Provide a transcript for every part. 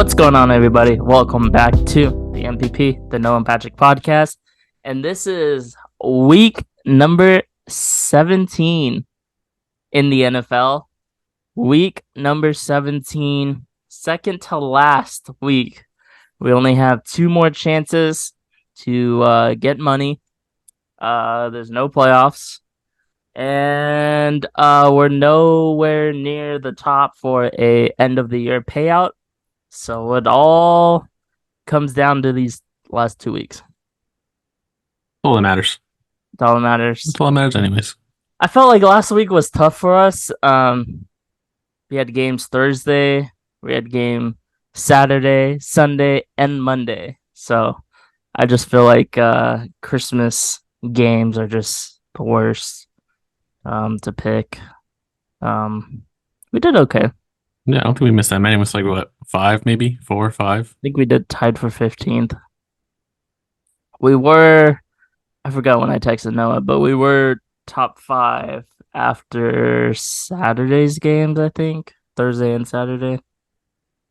What's going on, everybody? Welcome back to the MPP, the Noah and Patrick podcast. And this is week number 17 in the NFL. Week number 17, second to last week. We only have two more chances to get money. There's no playoffs. And we're nowhere near the top for a end of the year payout. So it all comes down to these last 2 weeks. All that matters. It's all that matters. That's all that matters, anyways. I felt like last week was tough for us. We had games Thursday, we had game Saturday, Sunday, and Monday. So I just feel like Christmas games are just the worst to pick. We did okay. Yeah, I don't think we missed that many. It was like, what, 5 maybe? 4 or 5? I think we did tied for 15th. I forgot when I texted Noah, but we were top 5 after Saturday's games, I think. Thursday and Saturday.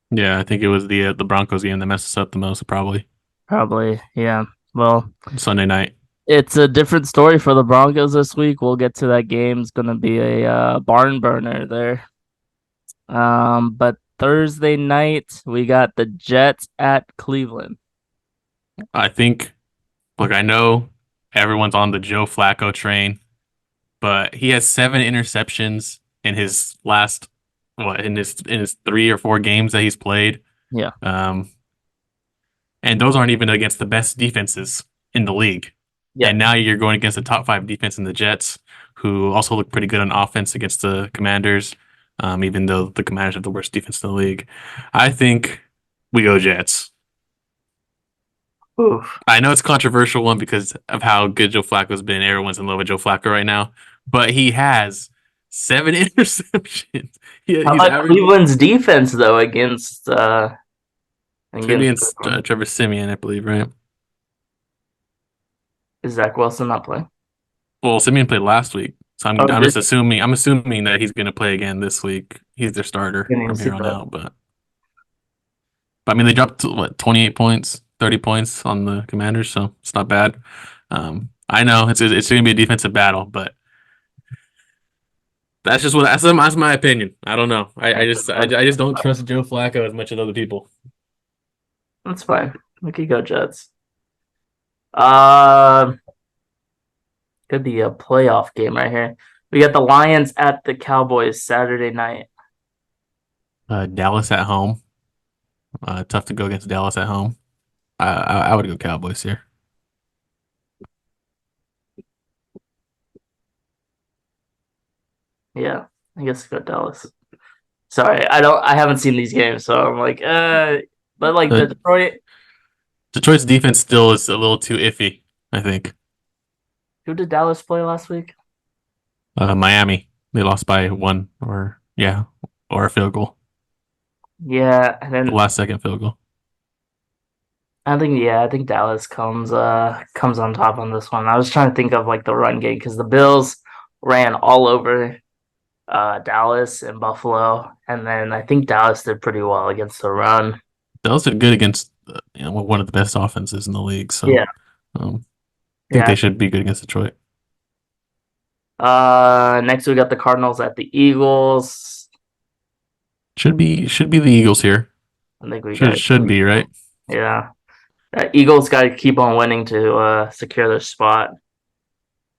Yeah, I think it was the Broncos game that messed us up the most, probably. Probably, yeah. Well, Sunday night. it's a different story for the Broncos this week. We'll get to that game. It's going to be a barn burner there. But Thursday night, we got the Jets at Cleveland. I think, look, I know everyone's on the Joe Flacco train, but he has 7 interceptions in his last, in his 3 or 4 games that he's played. Yeah. And those aren't even against the best defenses in the league. Yeah. And now you're going against the top 5 defense in the Jets, who also look pretty good on offense against the Commanders. Even though the Commanders have the worst defense in the league. I think we go Jets. Oof. I know it's a controversial one because of how good Joe Flacco's been. Everyone's in love with Joe Flacco right now. But he has 7 interceptions. How about Cleveland's defense, though, against Trevor Siemian, I believe, right? Is Zach Wilson not playing? Well, Siemian played last week. So I'm just assuming that he's going to play again this week. He's their starter from here on out. But I mean, they dropped 28 points, 30 points on the Commanders, so it's not bad. I know it's going to be a defensive battle, but that's my opinion. I don't know. I just don't trust Joe Flacco as much as other people. That's fine. We could go Jets. Could be a playoff game right here. We got the Lions at the Cowboys Saturday night. Dallas at home. Tough to go against Dallas at home. I would go Cowboys here. Yeah, I guess go Dallas. Sorry, I haven't seen these games, so I'm like, but like the Detroit's defense still is a little too iffy, I think. Who did Dallas play last week? Miami. They lost by 1 or a field goal. Yeah, and then the last second field goal. I think Dallas comes on top on this one. I was trying to think of like the run game because the Bills ran all over Dallas and Buffalo, and then I think Dallas did pretty well against the run. Dallas did good against one of the best offenses in the league. So yeah. I think they should be good against Detroit. Next we got the Cardinals at the Eagles. Should be the Eagles here. I think we should be, right? Yeah. Eagles got to keep on winning to secure their spot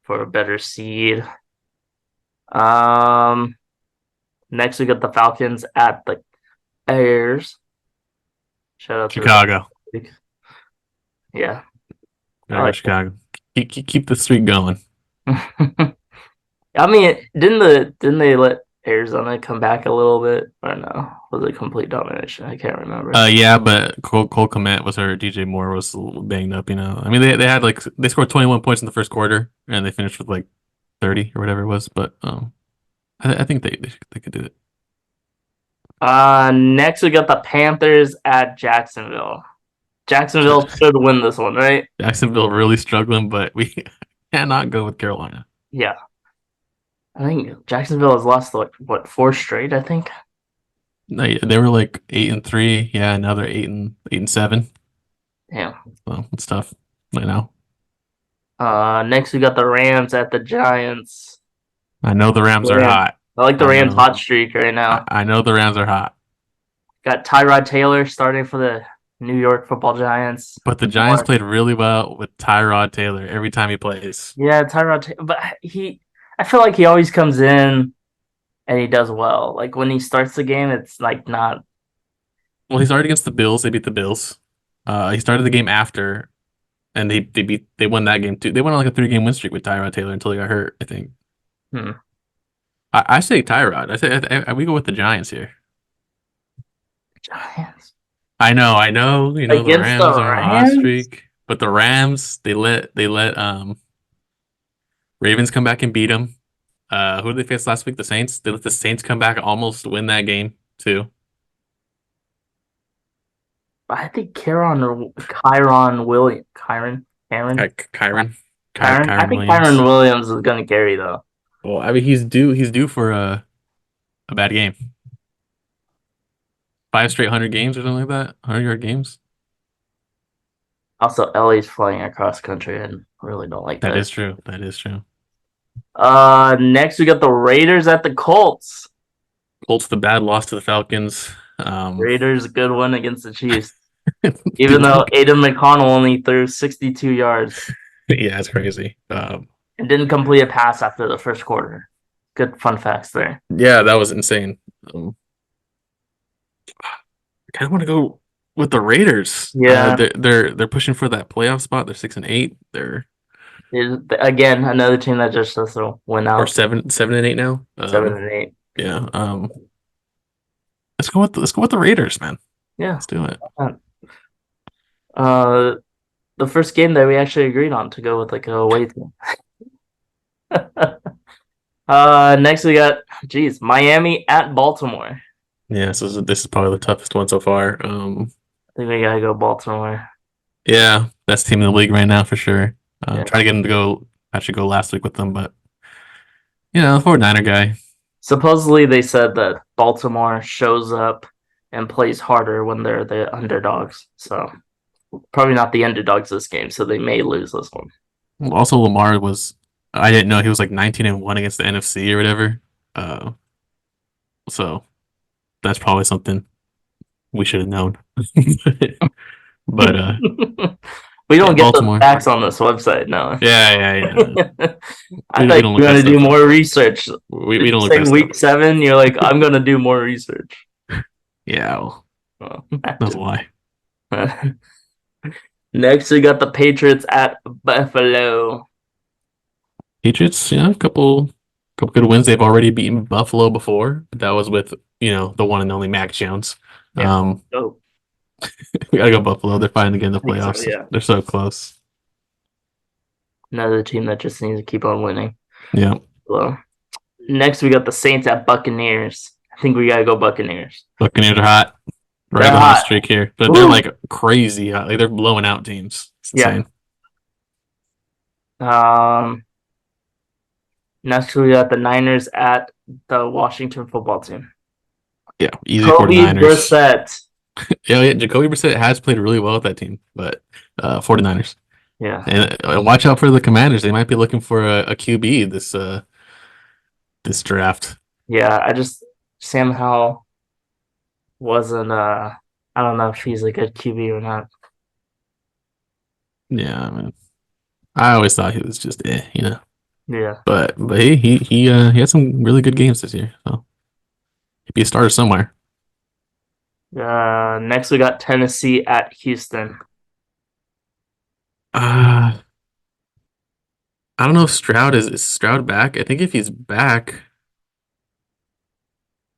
for a better seed. Next we got the Falcons at the Bears. Shout out Chicago. Yeah. Chicago. Keep the streak going. I mean, didn't they let Arizona come back a little bit, or no? Was it complete domination? I can't remember. Yeah, but Cole Kmet was hurt. DJ Moore was banged up. I mean, they had they scored 21 points in the first quarter, and they finished with 30 or whatever it was. But I think they could do it. Next we got the Panthers at Jacksonville. Jacksonville should win this one, right? Jacksonville really struggling, but we cannot go with Carolina. Yeah. I think Jacksonville has lost 4 straight, I think. They were like 8-3. Yeah, now they're 8-7. Damn. So it's tough. I know. Next we got the Rams at the Giants. I know the Rams are Rams. hot. I like the I Rams know. hot streak right now. I know the Rams are hot. Got Tyrod Taylor starting for the New York Football Giants. But the Giants played really well with Tyrod Taylor every time he plays. Yeah, but I feel like he always comes in and he does well. Like when he starts the game, it's like not. Well, he started against the Bills. They beat the Bills. He started the game after, and they won that game too. They went on like a 3-game win streak with Tyrod Taylor until he got hurt, I think. Hmm. I say Tyrod. We go with the Giants here. Giants I know. You know the against the Rams are on a hot Rams. streak, but the Rams they let Ravens come back and beat them. Who did they face last week? The Saints. They let the Saints come back and almost win that game too. I think Kyron Williams, Kyron, Kyron, I Kyron think Kyron Williams. Williams is going to carry though. Well, I mean he's due for a bad game. 5 straight 100 games or something like that. 100-yard games. Also, LA's flying across country and really don't like That that. is true. That is true. Next we got the Raiders at the Colts. Colts the bad loss to the Falcons. Raiders a good one against the Chiefs. Even Dude, though Aiden McConnell only threw 62 yards yeah, it's crazy. and didn't complete a pass after the first quarter. Good fun facts there. Yeah, that was insane. I kind of want to go with the Raiders. Yeah, They're pushing for that playoff spot. They're 6-8. They're again another team that just has to win or out 7-8 now. 7-8. Yeah. Let's go with the Raiders, man. Yeah. Let's do it. Uh, the first game that we actually agreed on to go with like a away team. Next we got, Miami at Baltimore. Yeah, so this is probably the toughest one so far. I think we gotta go Baltimore. Yeah, best team in the league right now for sure. Yeah. Try to get him to go. I should go last week with them, but the 49er guy. Supposedly they said that Baltimore shows up and plays harder when they're the underdogs. So probably not the underdogs this game, so they may lose this one. Also, Lamar was. I didn't know he was like 19-1 against the NFC or whatever. So that's probably something we should have known. But we don't get Baltimore. the facts on this website, no. Yeah. I thought you were gonna do more research. We don't look like week 7, you're like, I'm gonna do more research. Yeah, that's why. Next, we got the Patriots at Buffalo. Patriots, a couple good wins. They've already beaten Buffalo before. That was with the one and only Mac Jones. Yeah. We gotta go Buffalo. They're finally getting the playoffs. So, yeah. They're so close. Another team that just needs to keep on winning. Yeah. Well, next we got the Saints at Buccaneers. I think we gotta go Buccaneers. Buccaneers are hot. Right on the streak here, but they're like crazy hot. Like they're blowing out teams. It's insane. Next we got the Niners at the Washington football team. Yeah, easy Jacoby 49ers. Brissett. Yeah, Jacoby Brissett has played really well with that team, but 49ers. Yeah. And watch out for the Commanders. They might be looking for a QB this draft. Yeah, I just Sam Howell wasn't I don't know if he's a good QB or not. Yeah, I mean, I always thought he was just Yeah. But he had some really good games this year, so he'd be a starter somewhere. Next we got Tennessee at Houston. I don't know if Stroud is Stroud back. I think if he's back,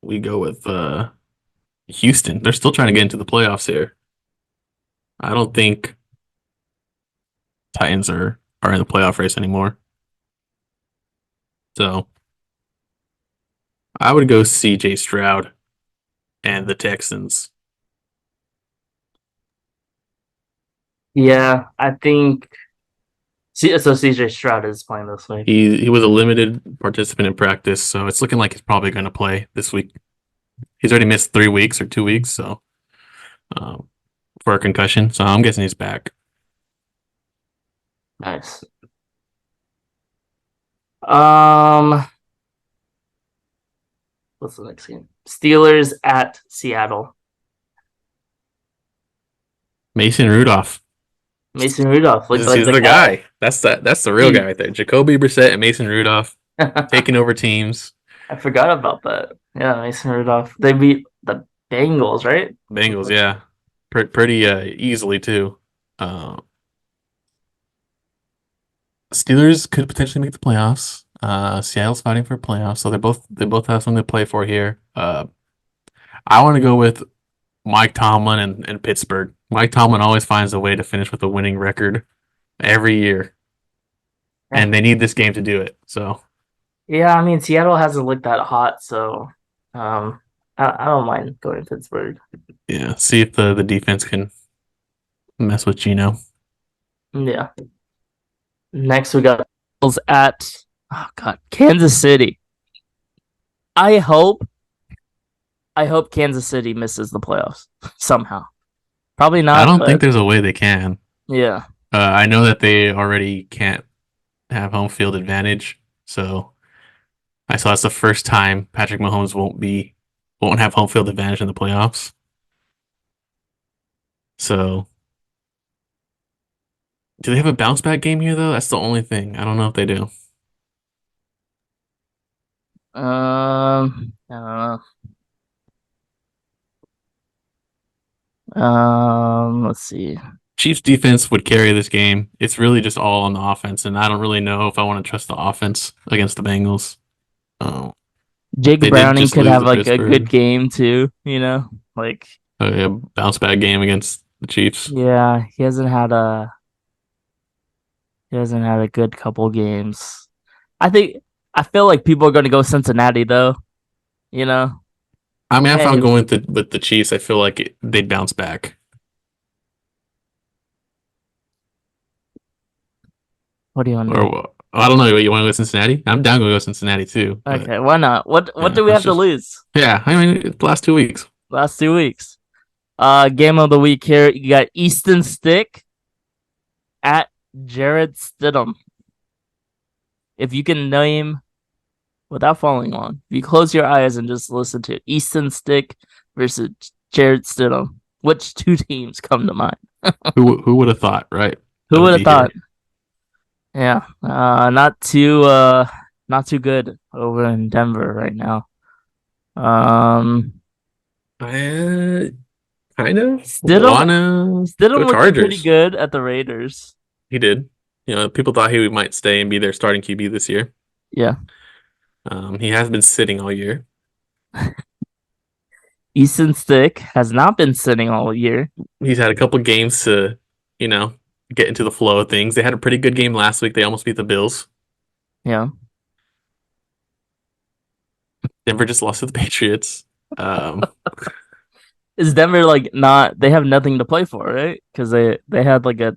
we go with Houston. They're still trying to get into the playoffs here. I don't think Titans are in the playoff race anymore. So I would go CJ Stroud and the Texans. Yeah, I think so CJ Stroud is playing this week. He was a limited participant in practice, so it's looking like he's probably going to play this week. He's already missed 3 weeks or 2 weeks, so um, for a concussion. So I'm guessing he's back. Nice. Um, what's the next game? Steelers at Seattle. Mason Rudolph. Mason Rudolph looked like He's the the guy. guy. That's the real He, guy right there. Jacoby Brissett and Mason Rudolph I taking over teams. forgot about that. Yeah, Mason Rudolph. They beat the Bengals, right? Bengals, yeah, pretty easily too. Uh, Steelers could potentially make the playoffs. Seattle's fighting for playoffs, so they both have something to play for here. I want to go with Mike Tomlin and Pittsburgh. Mike Tomlin always finds a way to finish with a winning record every year, Yeah. and they need this game to do it. So Yeah, I mean Seattle hasn't looked that hot, so I don't mind going to Pittsburgh. yeah, see if the defense can mess with Gino. Yeah. Next we got Bills at Kansas City. I hope Kansas City misses the playoffs somehow. Probably I not, don't think but there's a way they can. yeah. I know that they already can't have home field advantage, so I saw it's the first time Patrick Mahomes won't have home field advantage in the playoffs. So, do they have a bounce back game here though? That's the only thing. I don't know if they do. I don't know. Let's see. Chiefs defense would carry this game. It's really just all on the offense, and I don't really know if I want to trust the offense against the Bengals. Um, Jake they did Browning just could lose have to like a good Pittsburgh. game too, Like A bounce back game against the Chiefs. yeah, he hasn't had a good couple games. I think I feel like people are gonna go Cincinnati though, you know. I mean, if I'm Hey, going with the Chiefs, I feel like they'd bounce back. what do you want to do? Or I don't know. You want to go Cincinnati? I'm down to go Cincinnati too. But Okay, why not? What yeah, do we let's have to just lose? yeah. I mean, the last 2 weeks. Last 2 weeks. Game of the week here. You got Easton Stick at Jared Stidham. If you can name without following along, if you close your eyes and just listen to Easton Stick versus Jared Stidham, which two teams come to mind? Who would have thought, right? Who That would would have be here. thought? Yeah, not too good over in Denver right now. Um, I kind of Stidham wanna go Stidham looked pretty Chargers. good at the Raiders. He did. People thought he might stay and be their starting QB this year. Yeah, He has been sitting all year. Easton Stick has not been sitting all year. He's had a couple games to, you know, get into the flow of things. They had a pretty good game last week. They almost beat the Bills. Yeah, Denver just lost to the Patriots. Um, is Denver like not? They have nothing to play for, right? Because they had like a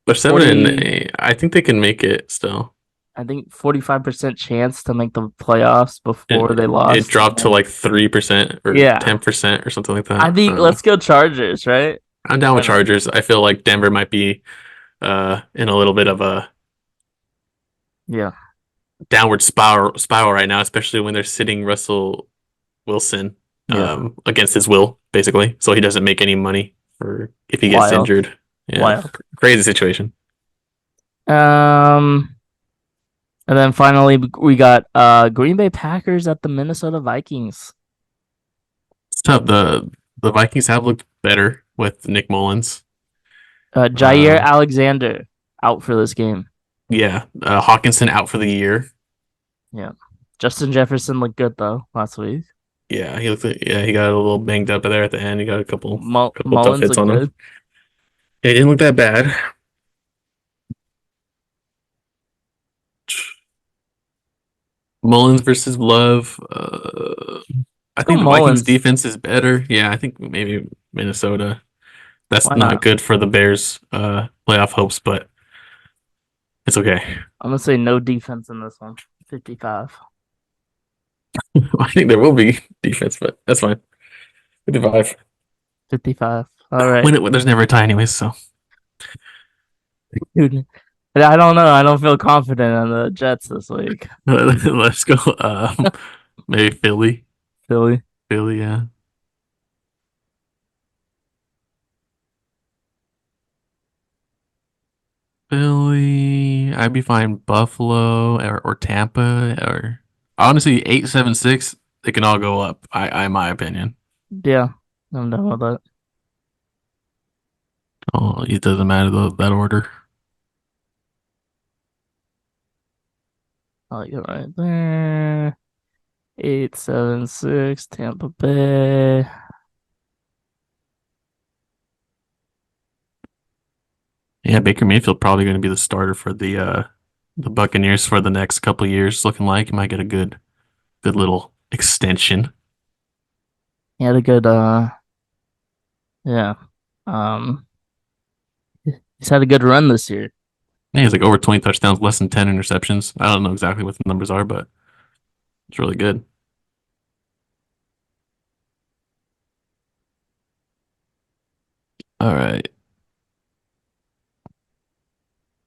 they're 7-8. 40, I think they can make it still. I think 45% chance to make the playoffs before they It lost. dropped to like 3% or Yeah, 10% or something like I that. think let's go Chargers, right? I'm down with I don't. Chargers. I feel like Denver might be in a little bit of a Yeah, downward spiral right now, especially when they're sitting Russell Wilson yeah, against his will, basically. So he doesn't make any money for if he gets wild, injured. Yeah, wild. crazy situation. Um, and then finally we got Green Bay Packers at the Minnesota Vikings. It's tough. The Vikings have looked better with Nick Mullins. Jair Uh, Alexander out for this game. yeah, Hawkinson out for the year. Yeah, Justin Jefferson looked good though last week. Yeah, he got a little banged up there at the end. He got a couple tough Mullins hits looked on him. good. Yeah, he didn't look that bad. Mullins versus Love. I Let's go think the Vikings Mullins. defense is better. Yeah, I think maybe Minnesota. That's Why not not? good for the Bears' playoff hopes, but it's okay. I'm gonna say no defense in this one. 55. I think there will be defense, but that's fine. 55. 55. All right. There's never a tie anyways, so Dude, I don't know. I don't feel confident on the Jets this week. let's go. Maybe Philly. Philly. Philly, yeah. Philly. I'd be fine. Buffalo or Tampa or honestly 8-7-6. They can all go up. In my opinion. Yeah. I'm done with that. Oh, it doesn't matter that order. I like it right there. 8-7-6, Tampa Bay. Yeah, Baker Mayfield probably going to be the starter for the Buccaneers for the next couple of years. Looking like he might get a good little extension. He had a good yeah. Um he's had a good run this year. Yeah, he's like over 20 touchdowns, less than 10 interceptions. I don't know exactly what the numbers are, but it's really good. All right.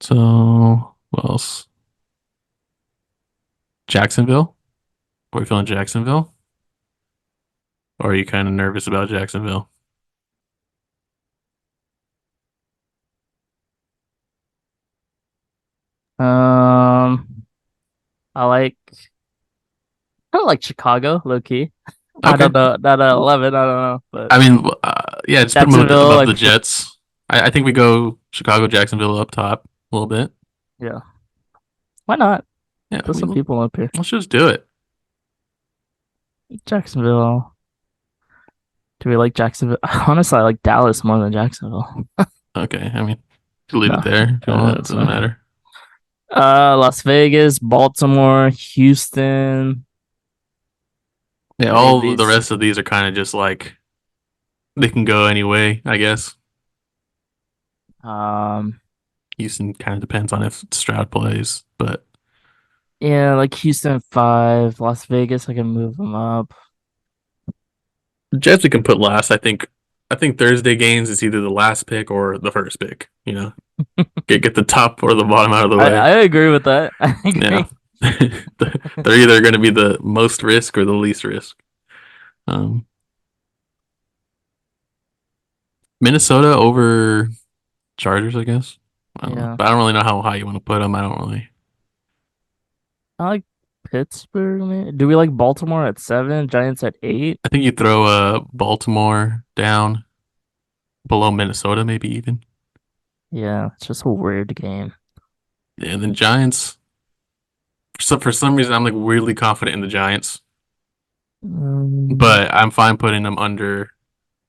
So, what else? Jacksonville? Are we feeling Jacksonville? Or are you kind of nervous about Jacksonville? Um I like Chicago, low key. I Okay. don't know. Not at 11, I don't know. But I mean, yeah, just put them Jacksonville, above the Jets. I think we go Chicago, Jacksonville up top a little bit. yeah. Why not? Yeah, I There's some mean, people up here. let's just do it. Jacksonville. Do we like Jacksonville? Honestly, I like Dallas more than Jacksonville. Okay, I mean, leave it No, there if you want. It it's doesn't matter. Las Vegas, Baltimore, Houston. Yeah, I think all the these. rest of these are kind of just like they can go anyway, I guess. Um, Houston kind of depends on if Stroud plays, but yeah, like Houston 5, Las Vegas. I can move them up. Jets we can put last. I think Thursday games is either the last pick or the first pick. Get the top or the bottom out of the I way. agree with that. I Yeah, agree. they're either going to be the most risk or the least risk. Um, Minnesota over Chargers, I guess. I don't know, Yeah, but I don't really know how high you want to put them. I don't really. I like Pittsburgh. Man. Do we like Baltimore at 7? Giants at 8? I think you throw Baltimore down below Minnesota, maybe even. Yeah, it's just a weird game. Yeah, and then Giants. So for some reason, I'm like weirdly confident in the Giants, Um, but I'm fine putting them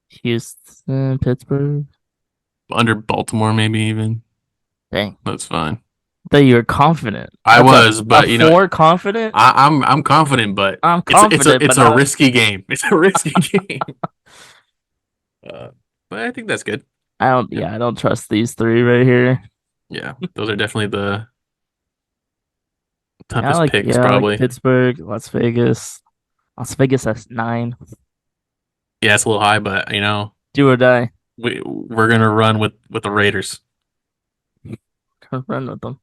Houston, Pittsburgh. under Baltimore, maybe even. Dang, That's fine. that you're confident. I That's was, a but 4 confident. I'm confident, but I'm it's a confident, but not. risky game. It's a risky game. Uh, but I think that's good. I don't. Yeah, Yeah, I don't trust these three right here. yeah. Those are definitely the Yeah, toughest picks, I like probably. Pittsburgh, Las Vegas. Las Vegas has 9. Yeah, it's a little high, but Do or die. we're gonna run with the Raiders. Run with them.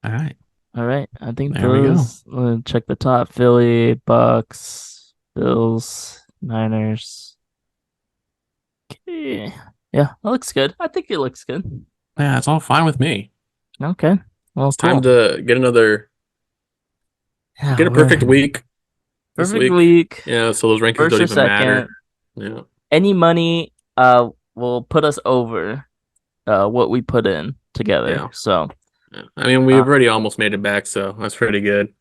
All right, All right. I think there we go. those. Check the top: Philly, Bucks, Bills, Niners. Okay. Yeah, that looks good. I think it looks good. Yeah, it's all fine with me. Okay. Well, It's time cool. to Yeah, get a perfect we're week this perfect week. week. Yeah, so those rankings First don't or even matter. second. Yeah, Any money will put us over what we put in together. yeah, So yeah. I mean, we've uh already almost made it back, so that's pretty good.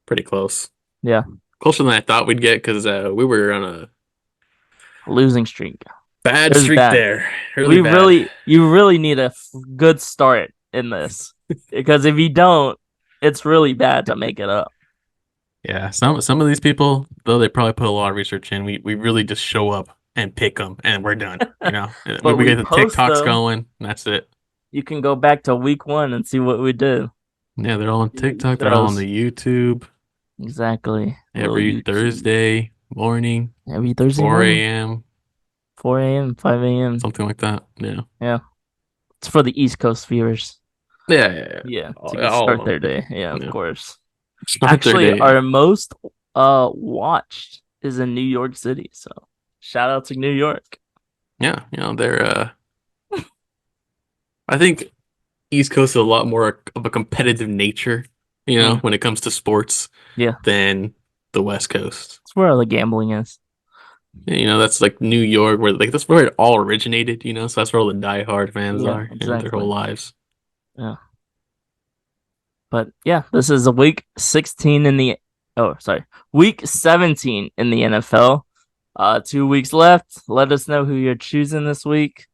Pretty close. yeah, Closer than I thought we'd get because we were on a losing streak. bad It was streak bad. there. Really bad. You really need a good start in this because if you don't, it's really bad to make it up. Yeah, some of these people, though they probably put a lot of research in, we really just show up and pick them and we're done. We, But we we get the post TikToks them. going, and that's it. You can go back to week 1 and see what we did. Yeah, they're all on See what you TikTok, they're all on chose. the YouTube Exactly. Little every YouTube. Thursday. morning, Every Thursday 4 morning, a.m., 4 a.m., 5 a.m. something like that. Yeah. Yeah, it's for the East Coast viewers. Yeah. Yeah, to All start of their them. day. Yeah, of Yeah. course. Start their Actually, day. our Yeah. most watched is in New York City. So shout out to New York. Yeah. They're I think East Coast is a lot more of a competitive nature, Mm, when it comes to sports yeah, than the West Coast. that's where all the gambling is. That's like New York, where like that's where it all originated, so that's where all the diehard fans Yeah, are, their whole exactly. lives. Yeah. But yeah, this is a week 16 in the oh, sorry. Week 17 in the NFL. 2 weeks left. Let us know who you're choosing this week.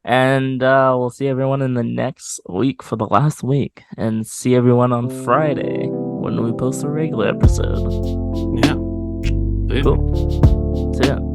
And we'll see everyone in the next week for the last week. And see everyone on Friday when we post a regular episode. Yeah. See ya. Cool. See ya.